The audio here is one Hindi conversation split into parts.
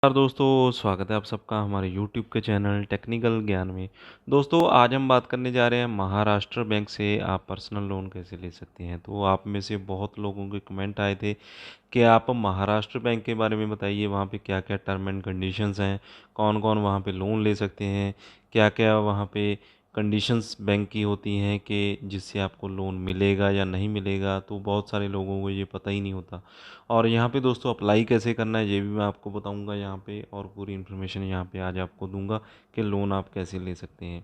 नमस्कार दोस्तों, स्वागत है आप सबका हमारे यूट्यूब के चैनल टेक्निकल ज्ञान में। दोस्तों, आज हम बात करने जा रहे हैं महाराष्ट्र बैंक से आप पर्सनल लोन कैसे ले सकते हैं। तो आप में से बहुत लोगों के कमेंट आए थे कि आप महाराष्ट्र बैंक के बारे में बताइए, वहाँ पे क्या-क्या टर्म एंड कंडीशंस हैं, कौन-कौन वहाँ पे लोन ले सकते हैं, क्या-क्या वहाँ पे कंडीशंस बैंक की होती हैं कि जिससे आपको लोन मिलेगा या नहीं मिलेगा। तो बहुत सारे लोगों को ये पता ही नहीं होता। और यहाँ पे दोस्तों अप्लाई कैसे करना है ये भी मैं आपको बताऊँगा यहाँ पे, और पूरी इन्फॉर्मेशन यहाँ पे आज आपको दूँगा कि लोन आप कैसे ले सकते हैं।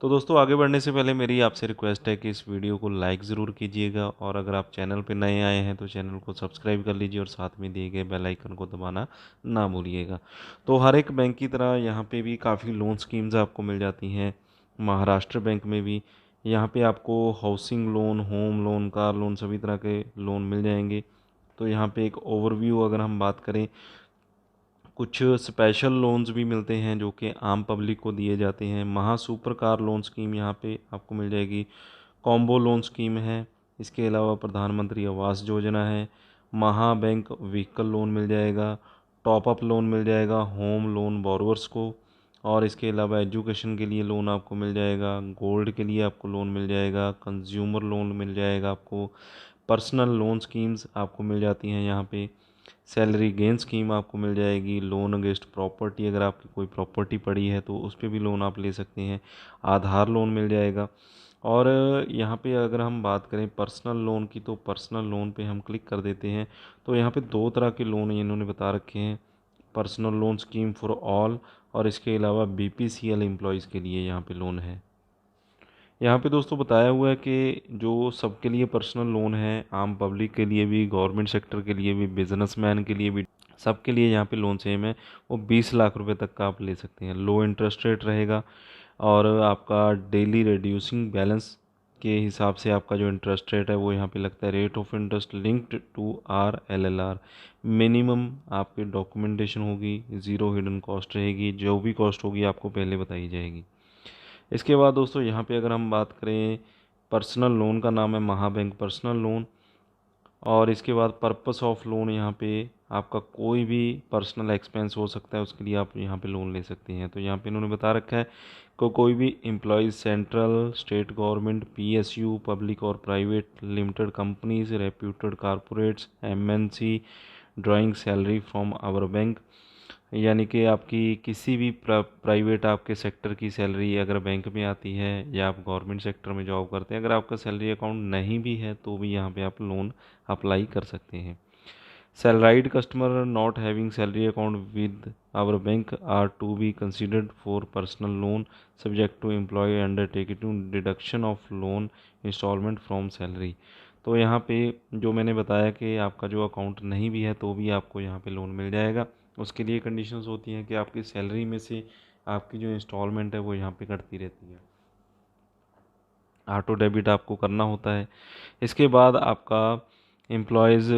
तो दोस्तों, आगे बढ़ने से पहले मेरी आपसे रिक्वेस्ट है कि इस वीडियो को लाइक ज़रूर कीजिएगा, और अगर आप चैनल पे नए आए हैं तो चैनल को सब्सक्राइब कर लीजिए और साथ में दिए गए बेल आइकन को दबाना ना भूलिएगा। तो हर एक बैंक की तरह यहाँ पे भी काफ़ी लोन स्कीम्स आपको मिल जाती हैं। महाराष्ट्र बैंक में भी यहाँ पे आपको housing loan, home loan, car loan, सभी तरह के लोन मिल जाएंगे। तो यहाँ पे एक ओवरव्यू अगर हम बात करें, कुछ स्पेशल लोन्स भी मिलते हैं जो कि आम पब्लिक को दिए जाते हैं। महा सुपर कार लोन स्कीम यहाँ पे आपको मिल जाएगी। कॉम्बो लोन स्कीम है। इसके अलावा प्रधानमंत्री आवास योजना है। महा बैंक व्हीकल लोन मिल जाएगा। टॉप अप लोन मिल जाएगा होम लोन बोरोवर्स को। और इसके अलावा एजुकेशन के लिए लोन आपको मिल जाएगा। गोल्ड के लिए आपको लोन मिल जाएगा। कंज्यूमर लोन मिल जाएगा आपको। पर्सनल लोन स्कीम्स आपको मिल जाती हैं यहाँ पे। सैलरी गेन स्कीम आपको मिल जाएगी। लोन अगेंस्ट प्रॉपर्टी, अगर आपकी कोई प्रॉपर्टी पड़ी है तो उस पर भी लोन आप ले सकते हैं। आधार लोन मिल जाएगा। और यहाँ पे अगर हम बात करें पर्सनल लोन की, तो पर्सनल लोन पे हम क्लिक कर देते हैं तो यहाँ पे दो तरह के लोन इन्होंने बता रखे हैं। Personal loan scheme for all, और इसके अलावा बीपीसीएल एम्प्लॉयज़ के लिए यहाँ पे लोन है। यहाँ पे दोस्तों बताया हुआ है कि जो सबके लिए पर्सनल लोन है, आम पब्लिक के लिए भी, गवर्नमेंट सेक्टर के लिए भी, बिजनेसमैन के लिए भी, सबके लिए यहाँ पे लोन सेम है। वो 20 लाख रुपए तक का आप ले सकते हैं। लो इंटरेस्ट रेट रहेगा, और आपका डेली रिड्यूसिंग बैलेंस के हिसाब से आपका जो इंटरेस्ट रेट है वो यहाँ पे लगता है। Rate of interest linked to RLLR। Minimum आपकी डॉक्यूमेंटेशन होगी, ज़ीरो हिडन कॉस्ट रहेगी, जो भी कॉस्ट होगी आपको पहले बताई जाएगी। इसके बाद दोस्तों यहाँ पे अगर हम बात करें, पर्सनल लोन का नाम है महाबैंक पर्सनल लोन। और इसके बाद पर्पस ऑफ लोन, यहाँ पे आपका कोई भी पर्सनल एक्सपेंस हो सकता है, उसके लिए आप यहाँ पे लोन ले सकते हैं। तो यहाँ पे इन्होंने बता रखा है को कोई भी employees, central state government, PSU, public और private limited companies, reputed corporates, MNC drawing salary from our bank. यानी कि आपकी किसी भी प्राइवेट आपके सेक्टर की सैलरी अगर बैंक में आती है, या आप गवर्नमेंट सेक्टर में जॉब करते हैं, अगर आपका सैलरी अकाउंट नहीं भी है तो भी यहाँ पे आप लोन अप्लाई कर सकते हैं। Salaried customer not having salary account with our bank are to be considered for personal loan subject to employ undertaking deduction of loan instalment from salary. तो यहाँ पे जो मैंने बताया कि आपका जो अकाउंट नहीं भी है तो भी आपको यहाँ पे लोन मिल जाएगा। उसके लिए कंडीशंस होती हैं कि आपकी सैलरी में से आपकी जो इंस्टॉलमेंट है वो यहाँ पे कटती रहती है। ऑटो डेबिट आपको करना होता है। इसके बाद आपका employees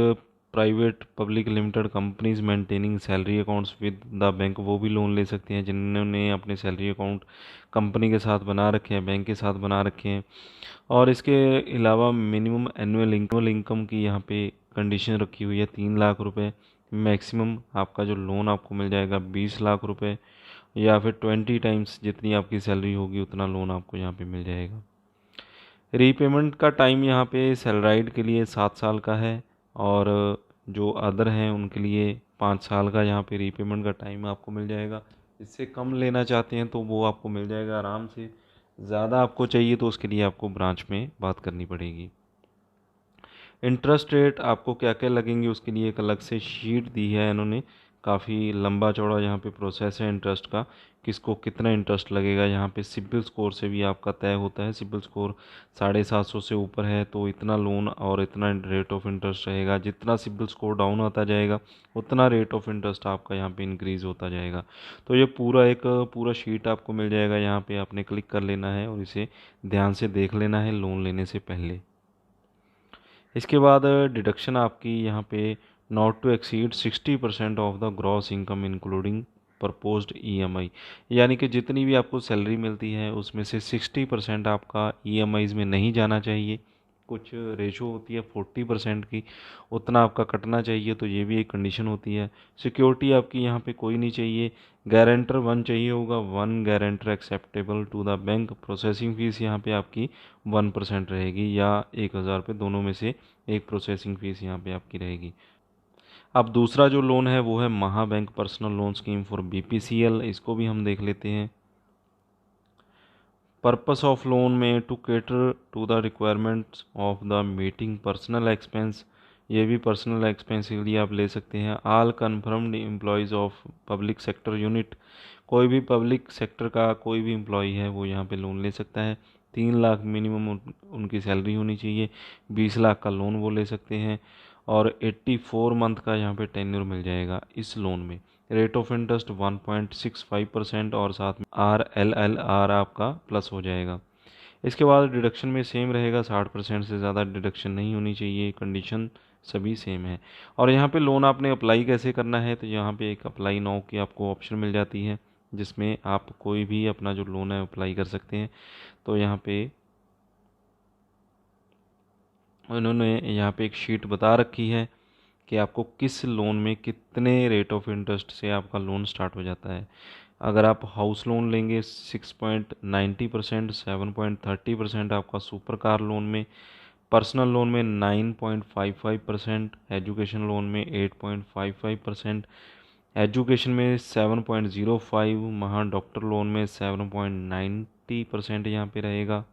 private public limited companies maintaining salary accounts with the bank, वो भी लोन ले सकते हैं जिन्होंने अपने सैलरी अकाउंट कंपनी के साथ बना रखे हैं, बैंक के साथ बना रखे हैं। और इसके अलावा मिनिमम एनुअल इनकम की यहाँ पे कंडीशन रखी हुई है 3 लाख रुपए। मैक्सिमम आपका जो लोन आपको मिल जाएगा 20 लाख रुपए, या फिर 20 टाइम्स जितनी आपकी सैलरी होगी उतना लोन आपको यहाँ पे मिल जाएगा। रीपेमेंट का टाइम यहाँ पे सैलराइड के लिए 7 साल का है, और जो अदर हैं उनके लिए 5 साल का यहाँ पे रीपेमेंट का टाइम आपको मिल जाएगा। इससे कम लेना चाहते हैं तो वो आपको मिल जाएगा आराम से। ज़्यादा आपको चाहिए तो उसके लिए आपको ब्रांच में बात करनी पड़ेगी। इंटरेस्ट रेट आपको क्या क्या लगेंगे उसके लिए एक अलग से शीट दी है इन्होंने। काफ़ी लंबा चौड़ा यहाँ पे प्रोसेस है इंटरेस्ट का, किसको कितना इंटरेस्ट लगेगा। यहाँ पे सिबिल स्कोर से भी आपका तय होता है। सिबिल स्कोर 750 से ऊपर है तो इतना लोन और इतना रेट ऑफ इंटरेस्ट रहेगा। जितना सिबिल स्कोर डाउन आता जाएगा उतना रेट ऑफ इंटरेस्ट आपका यहाँ पे इंक्रीज़ होता जाएगा। तो ये पूरा शीट आपको मिल जाएगा। यहाँ पे आपने क्लिक कर लेना है और इसे ध्यान से देख लेना है लोन लेने से पहले। इसके बाद डिडक्शन आपकी यहाँ पे not to exceed 60% of the gross income including proposed EMI। यानी कि जितनी भी आपको सैलरी मिलती है उसमें से 60% आपका EMIs में नहीं जाना चाहिए। कुछ रेशो होती है 40% की, उतना आपका कटना चाहिए, तो ये भी एक कंडीशन होती है। सिक्योरिटी आपकी यहाँ पे कोई नहीं चाहिए, गारंटर वन चाहिए होगा, one guarantor acceptable to the bank. Processing fees यहाँ पे आपकी 1% रहेगी या 1,000 रुपये, दोनों में से एक प्रोसेसिंग फ़ीस यहाँ पे आपकी रहेगी। अब दूसरा जो लोन है वो है Mahabank personal loan scheme for BPCL, इसको भी हम देख लेते हैं। पर्पस ऑफ लोन में to cater to the requirements of the meeting personal expense, ये भी पर्सनल एक्सपेंस के लिए आप ले सकते हैं। All confirmed employees of public sector unit, कोई भी पब्लिक सेक्टर का कोई भी एम्प्लॉय है वो यहाँ पे लोन ले सकता है। 3 लाख मिनिमम उनकी सैलरी होनी चाहिए, 20 लाख का लोन वो ले सकते हैं, और 84 मंथ का यहाँ पे टेन्योर मिल जाएगा इस लोन में। रेट ऑफ इंटरेस्ट 1.65% और साथ में RLLR आपका प्लस हो जाएगा। इसके बाद डिडक्शन में सेम रहेगा, 60% से ज़्यादा डिडक्शन नहीं होनी चाहिए, कंडीशन सभी सेम है। और यहाँ पे लोन आपने अप्लाई कैसे करना है, तो यहाँ पे एक अप्लाई नाउ की आपको ऑप्शन मिल जाती है, जिसमें आप कोई भी अपना जो लोन है अप्लाई कर सकते हैं। तो यहाँ पे उन्होंने यहाँ पे एक शीट बता रखी है कि आपको किस लोन में कितने रेट ऑफ इंटरेस्ट से आपका लोन स्टार्ट हो जाता है। अगर आप हाउस लोन लेंगे 6.90%, 7.30% आपका सुपर कार लोन में, पर्सनल लोन में 9.55%, एजुकेशन लोन में 8.55%, एजुकेशन में 7.05, महा डॉक्टर लोन में 7.90% यहाँ पे रहेगा।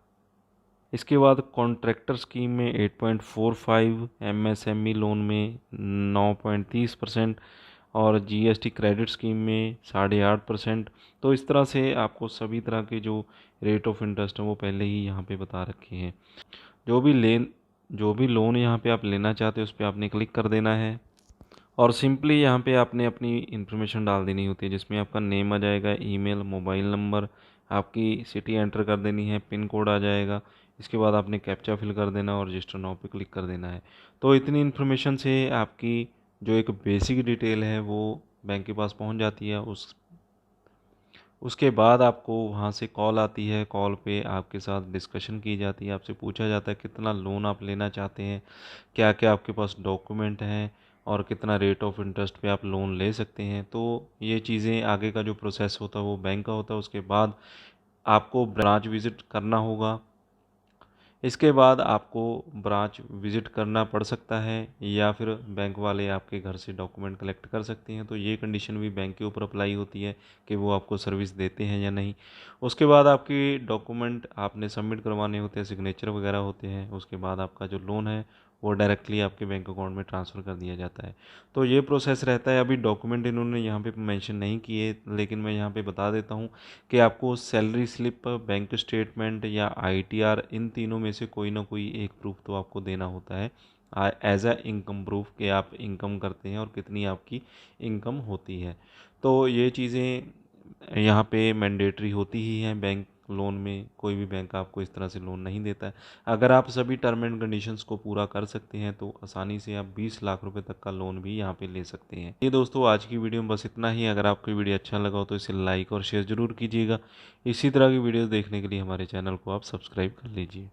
इसके बाद कॉन्ट्रैक्टर स्कीम में 8.45, MSME लोन में 9.30% और GST क्रेडिट स्कीम में 8.5%। तो इस तरह से आपको सभी तरह के जो रेट ऑफ इंटरेस्ट हैं वो पहले ही यहाँ पे बता रखे हैं। जो भी लोन यहाँ पे आप लेना चाहते हो उस पर आपने क्लिक कर देना है और सिंपली यहाँ पे आपने अपनी इन्फॉर्मेशन डाल देनी होती है, जिसमें आपका नेम आ जाएगा, ईमेल, मोबाइल नंबर, आपकी सिटी एंटर कर देनी है, पिन कोड आ जाएगा। इसके बाद आपने कैप्चा फिल कर देना और रजिस्टर नाउ पे क्लिक कर देना है। तो इतनी इन्फॉर्मेशन से आपकी जो एक बेसिक डिटेल है वो बैंक के पास पहुंच जाती है। उसके बाद आपको वहाँ से कॉल आती है, कॉल पे आपके साथ डिस्कशन की जाती है, आपसे पूछा जाता है कितना लोन आप लेना चाहते हैं, क्या क्या आपके पास डॉक्यूमेंट हैं और कितना रेट ऑफ इंटरेस्ट पे आप लोन ले सकते हैं। तो ये चीज़ें आगे का जो प्रोसेस होता है वो बैंक का होता है। उसके बाद आपको ब्रांच विज़िट करना होगा। इसके बाद आपको ब्रांच विज़िट करना पड़ सकता है या फिर बैंक वाले आपके घर से डॉक्यूमेंट कलेक्ट कर सकते हैं। तो ये कंडीशन भी बैंक के ऊपर अप्लाई होती है कि वो आपको सर्विस देते हैं या नहीं। उसके बाद आपके डॉक्यूमेंट आपने सबमिट करवाने होते हैं, सिग्नेचर वगैरह होते हैं। उसके बाद आपका जो लोन है वो डायरेक्टली आपके बैंक अकाउंट में ट्रांसफ़र कर दिया जाता है। तो ये प्रोसेस रहता है। अभी डॉक्यूमेंट इन्होंने यहाँ पे मेंशन नहीं किए, लेकिन मैं यहाँ पे बता देता हूँ कि आपको सैलरी स्लिप, बैंक स्टेटमेंट या ITR, इन तीनों में से कोई ना कोई एक प्रूफ तो आपको देना होता है एज अ इनकम प्रूफ कि आप इनकम करते हैं और कितनी आपकी इनकम होती है। तो ये चीज़ें यहाँ पे मैंडेटरी होती ही हैं। बैंक लोन में कोई भी बैंक आपको इस तरह से लोन नहीं देता है। अगर आप सभी टर्म एंड कंडीशंस को पूरा कर सकते हैं तो आसानी से आप 20 लाख रुपए तक का लोन भी यहाँ पे ले सकते हैं। ये दोस्तों आज की वीडियो में बस इतना ही। अगर आपको वीडियो अच्छा लगा हो तो इसे लाइक और शेयर ज़रूर कीजिएगा। इसी तरह की वीडियो देखने के लिए हमारे चैनल को आप सब्सक्राइब कर लीजिए।